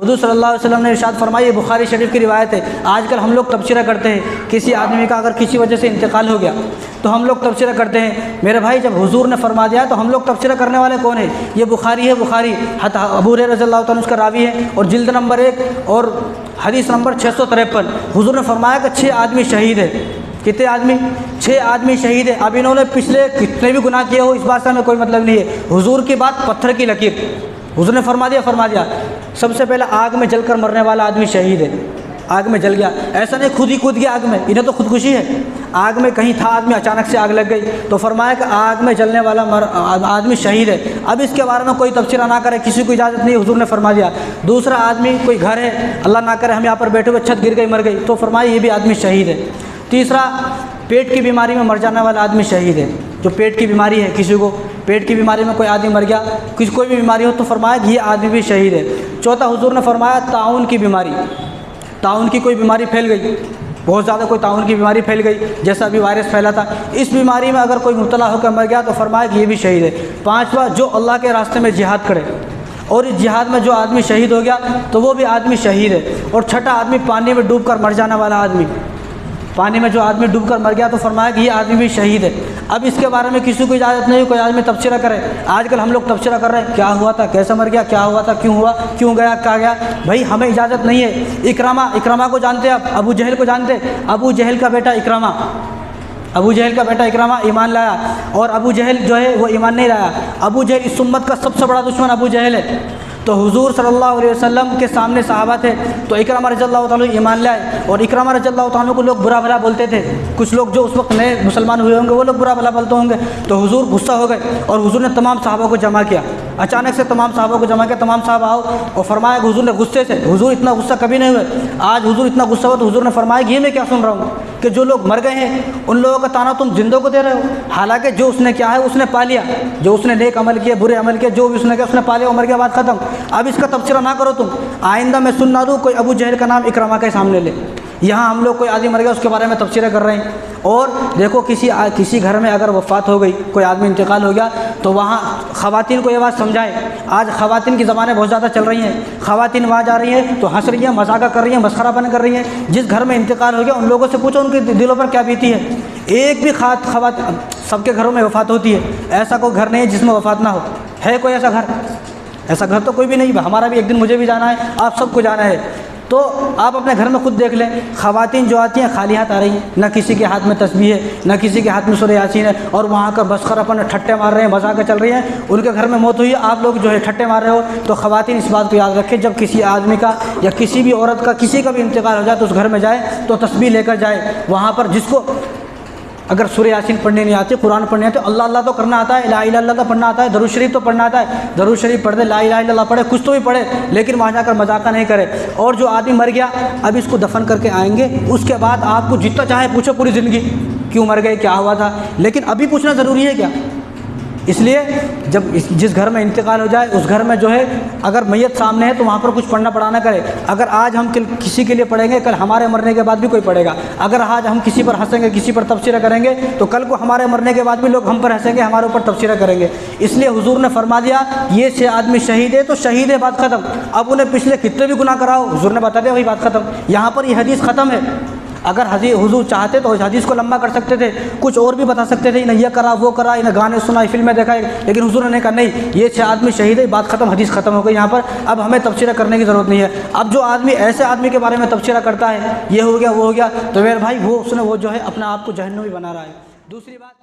हुज़ूर सल्लल्लाहु अलैहि वसल्लम ने इरशाद फरमाई, बुखारी शरीफ की रिवायत है। आजकल हम लोग तबसरा करते हैं, किसी आदमी का अगर किसी वजह से इंतकाल हो गया तो हम लोग तबसरा करते हैं। मेरे भाई, जब हुज़ूर ने फरमा दिया तो हम लोग तबसरा करने वाले कौन है? ये बुखारी है। बुखारी अबू हुरैरा रज़ियल्लाहु ताला उसका रावी है और जिल्द नंबर 1 और हदीस नंबर 653। हुज़ूर ने फरमाया कि 6 आदमी शहीद है। कितने आदमी? 6 आदमी शहीद है। अब इन्होंने पिछले कितने भी गुनाह किए हो, इस बात से हमें कोई मतलब नहीं है। हुज़ूर की बात पत्थर की लकीर, हुज़ूर ने फरमा दिया। सबसे पहले आग में जलकर मरने वाला आदमी शहीद है। आग में जल गया, ऐसा नहीं खुद ही कूद गया आग में, इन्हें तो खुदकुशी है। आग में कहीं था आदमी, अचानक से आग लग गई, तो फरमाया कि आग में जलने वाला आदमी शहीद है। अब इसके बारे में कोई तफसीर ना करे, किसी को इजाज़त नहीं, हुज़ूर ने फरमा दिया। दूसरा आदमी, कोई घर है, अल्लाह ना करे हम यहाँ पर बैठे हुए छत गिर गई, मर गई, तो फरमाया ये भी आदमी शहीद है। तीसरा, पेट की बीमारी में मर जाने वाला आदमी शहीद है। जो पेट की बीमारी है, किसी को पेट की बीमारी में कोई आदमी मर गया, किसी कोई भी बीमारी हो, तो फरमाया कि ये आदमी भी शहीद है। चौथा, हुज़ूर ने फरमाया ताउन की बीमारी, ताउन की कोई बीमारी फैल गई, बहुत ज़्यादा कोई ताउन की बीमारी फैल गई, जैसा अभी वायरस फैला था, इस बीमारी में अगर कोई मुब्तला होकर मर गया तो फरमाया कि ये भी शहीद है। पाँचवा, जो अल्लाह के रास्ते में जिहाद करे और इस जिहाद में जो आदमी शहीद हो गया तो वो भी आदमी शहीद है। और छठा आदमी, पानी में डूब कर मर जाने वाला आदमी, पानी में जो आदमी डूब कर मर गया तो फरमाया कि ये आदमी भी शहीद है। अब इसके बारे में किसी को इजाज़त नहीं, कोई आदमी तबसरा करे। आजकल हम लोग तबसरा कर रहे हैं, क्या हुआ था, कैसे मर गया, क्या हुआ था, क्यों हुआ, क्यों गया, कहाँ गया। भाई हमें इजाज़त नहीं है। इकरामा को जानते हैं आप? अबू जहल को जानते हैं? अबू जहल का बेटा इकरामा, अबू जहल का बेटा इकरामा ईमान लाया और अबू जहल जो है वो ईमान नहीं लाया। अबू जहल इस उम्मत का सबसे बड़ा दुश्मन अबू जहल है। तो हुज़ूर सल्लल्लाहु अलैहि वसल्लम के सामने सहाबा थे, तो इकरामा रज़ियल्लाहु ताला ईमान लाए और इकरामा रज़ियल्लाहु ताला को लोग बुरा भला बोलते थे। कुछ लोग जो उस वक्त नए मुसलमान हुए होंगे वो लोग बुरा भला बोलते होंगे। तो हुज़ूर गुस्सा हो गए और हुज़ूर ने तमाम सहाबा को जमा किया। अचानक से तमाम सहाबा को जमा किया, तमाम सहाबा आओ, और फरमाया कि हुज़ूर ने गुस्से से, हुज़ूर इतना गुस्सा कभी नहीं हुए, आज हुज़ूर इतना गुस्सा हुआ। तो हुज़ूर ने फरमाया कि ये मैं क्या सुन रहा हूँ कि जो लोग मर गए हैं उन लोगों का ताना तुम जिंदों को दे रहे हो। हालांकि जो उसने क्या है उसने पा लिया, जो उसने नेक अमल किया, बुरे अमल किया, जो भी उसने किया उसने पा लिया, उम्र के बाद ख़त्म। अब इसका तबसरा ना करो तुम। आइंदा मैं सुन ना दूँ कोई अबू जहल का नाम इकरामा के सामने ले। यहाँ हम लोग कोई आदमी मर गया उसके बारे में तबसरा कर रहे हैं। और देखो किसी घर में अगर वफ़ात हो गई, कोई आदमी इंतकाल हो गया, तो वहाँ ख़वातीन को ये बात समझाए। आज ख़वातीन की ज़बानें बहुत ज़्यादा चल रही हैं, ख़वातीन वहाँ जा रही हैं तो हंस रही हैं, मजाक कर रही हैं, मस्खरापन कर रही हैं। जिस घर में इंतकाल हो गया उन लोगों से पूछो उनके दिलों पर क्या बीती है। एक भी सबके घरों में वफ़ात होती है, ऐसा कोई घर नहीं है जिसमें वफ़ात ना हो। है कोई ऐसा घर? ऐसा घर तो कोई भी नहीं। हमारा भी एक दिन मुझे भी जाना है, आप सबको जाना है। तो आप अपने घर में खुद देख लें, ख़वातीन जो आती हैं खाली हाथ आ रही हैं, न किसी के हाथ में तस्बीह है, न किसी के हाथ में सूरह यासीन है, और वहाँ का बसखरापन ठट्टे मार रहे हैं, मजाक चल रही हैं। उनके घर में मौत हुई है, आप लोग जो है ठट्टे मार रहे हो। तो ख़वातीन इस बात को याद रखें, जब किसी आदमी का या किसी भी औरत का, किसी का भी इंतकाल हो जाए तो उस घर में जाए तो तस्बीह लेकर जाए। वहाँ पर जिसको अगर सूरह यासीन पढ़ने नहीं आती, कुरान पढ़ने आते, अल्लाह अल्लाह तो करना आता है, ला इलाहा इल्लल्लाह तो पढ़ना आता है, दरूद शरीफ तो पढ़ना आता है, दरूद शरीफ पढ़ दे, ला इलाहा इल्लल्लाह पढ़े, कुछ तो भी पढ़े, लेकिन वहाँ जाकर मजाक नहीं करे। और जो आदमी मर गया, अब इसको दफन करके आएंगे, उसके बाद आपको जितना चाहे पूछो पूरी ज़िंदगी, क्यों मर गए, क्या हुआ था, लेकिन अभी पूछना ज़रूरी है क्या? इसलिए जब जिस घर में इंतकाल हो जाए उस घर में जो है अगर मैयत सामने है तो वहाँ पर कुछ पढ़ना पढ़ाना करे। अगर आज हम किसी के लिए पढ़ेंगे, कल हमारे मरने के बाद भी कोई पढ़ेगा। अगर आज हम किसी पर हंसेंगे, किसी पर तबसरा करेंगे, तो कल को हमारे मरने के बाद भी लोग हम पर हंसेंगे, हमारे ऊपर तबसरा करेंगे। इसलिए हुजूर ने फरमा दिया ये 6 आदमी शहीद है तो शहीद है, बात ख़त्म। अब उन्हें पिछले कितने भी गुनाह कराओ, हुजूर ने बता दिया वही बात ख़त्म। यहाँ पर ये हदीस ख़त्म है। अगर हुजूर चाहते तो इस हदीस को लंबा कर सकते थे, कुछ और भी बता सकते थे, इन्हें यह करा वो करा, इन्हें गाने सुना, फिल्में देखा, लेकिन हुजूर ने कहा नहीं, ये 6 आदमी शहीद है, बात खत्म, हदीस खत्म हो गई। यहाँ पर अब हमें तबसरा करने की ज़रूरत नहीं है। अब जो आदमी ऐसे आदमी के बारे में तबसरा करता है, ये हो गया वो हो गया, तो मेरे भाई वो जो है अपना आप को जहन्नमी बना रहा है। दूसरी बात